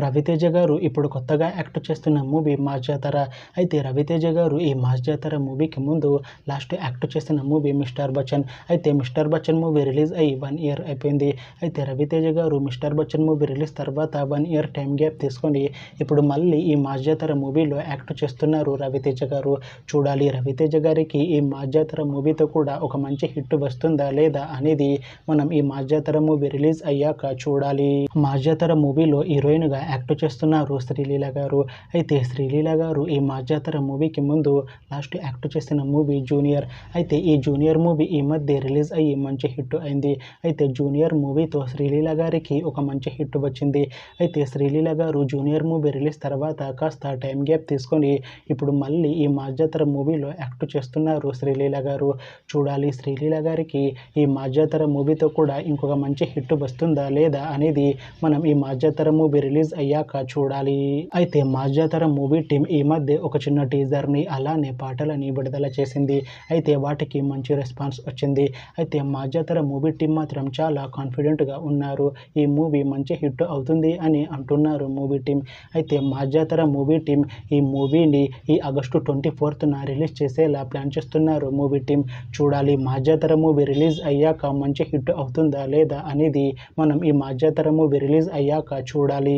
రవితేజ గారు ఇప్పుడు కొత్తగా యాక్ట్ చేస్తున్న మూవీ మాస్ జాతర. అయితే రవితేజ గారు ఈ మాస్ జాతర మూవీకి ముందు లాస్ట్ యాక్ట్ చేసిన మూవీ మిస్టర్ బచ్చన్. అయితే మిస్టర్ బచ్చన్ మూవీ రిలీజ్ అయ్యి 1 ఇయర్ అయిపోయింది. అయితే రవితేజ గారు మిస్టర్ బచ్చన్ మూవీ రిలీజ్ తర్వాత 1 ఇయర్ టైం గ్యాప్ తీసుకొని ఇప్పుడు మళ్ళీ ఈ మాస్ జాతర మూవీలో యాక్ట్ చేస్తున్నారు రవితేజ గారు. చూడాలి రవితేజ గారికి ఈ మాస్ జాతర మూవీతో కూడా ఒక మంచి హిట్ వస్తుందా లేదా అనేది మనం ఈ మాస్ జాతర మూవీ రిలీజ్ అయ్యాక చూడాలి. మాస్ జాతర మూవీలో హీరోయిన్గా యాక్ట్ చేస్తున్నారు శ్రీలీల గారు. అయితే శ్రీలీల గారు ఈ మాస్ జాతర మూవీకి ముందు లాస్ట్ యాక్ట్ చేసిన మూవీ జూనియర్. అయితే ఈ జూనియర్ మూవీ ఈ మధ్య రిలీజ్ అయ్యి మంచి హిట్ అయింది. అయితే జూనియర్ మూవీతో శ్రీలీల గారికి ఒక మంచి హిట్ వచ్చింది. అయితే శ్రీలీల గారు జూనియర్ మూవీ రిలీజ్ తర్వాత కాస్త టైం గ్యాప్ తీసుకొని ఇప్పుడు మళ్ళీ ఈ మాస్ జాతర మూవీలో యాక్ట్ చేస్తున్నారు శ్రీలీల గారు. చూడాలి శ్రీలీల గారికి ఈ మాస్ జాతర మూవీతో కూడా ఇంకొక మంచి హిట్ వస్తుందా లేదా అనేది మనం ఈ మాస్ జాతర మూవీ రిలీజ్ అయ్యాక చూడాలి. అయితే మాస్ జాతర మూవీ టీం ఈ మధ్య ఒక చిన్న టీజర్ని అలానే పాటలని విడుదల చేసింది. అయితే వాటికి మంచి రెస్పాన్స్ వచ్చింది. అయితే మాస్ జాతర మూవీ టీం మాత్రం చాలా కాన్ఫిడెంట్గా ఉన్నారు. ఈ మూవీ మంచి హిట్ అవుతుంది అని అంటున్నారు మూవీ టీం. అయితే మాస్ జాతర మూవీ టీం ఈ మూవీని ఈ ఆగస్టు 24న రిలీజ్ చేసేలా ప్లాన్ చేస్తున్నారు మూవీ టీం. చూడాలి మాస్ జాతర మూవీ రిలీజ్ అయ్యాక మంచి హిట్ అవుతుందా లేదా అనేది మనం ఈ మాస్ జాతర మూవీ రిలీజ్ అయ్యాక చూడాలి.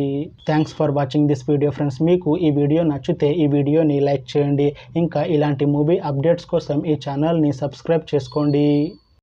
Thanks for watching this video friends. మీకు ఈ వీడియో నచ్చితే ఈ వీడియోని లైక్ చేయండి. ఇంకా ఇలాంటి మూవీ అప్డేట్స్ కోసం ఈ ఛానల్ని సబ్స్క్రైబ్ చేసుకోండి.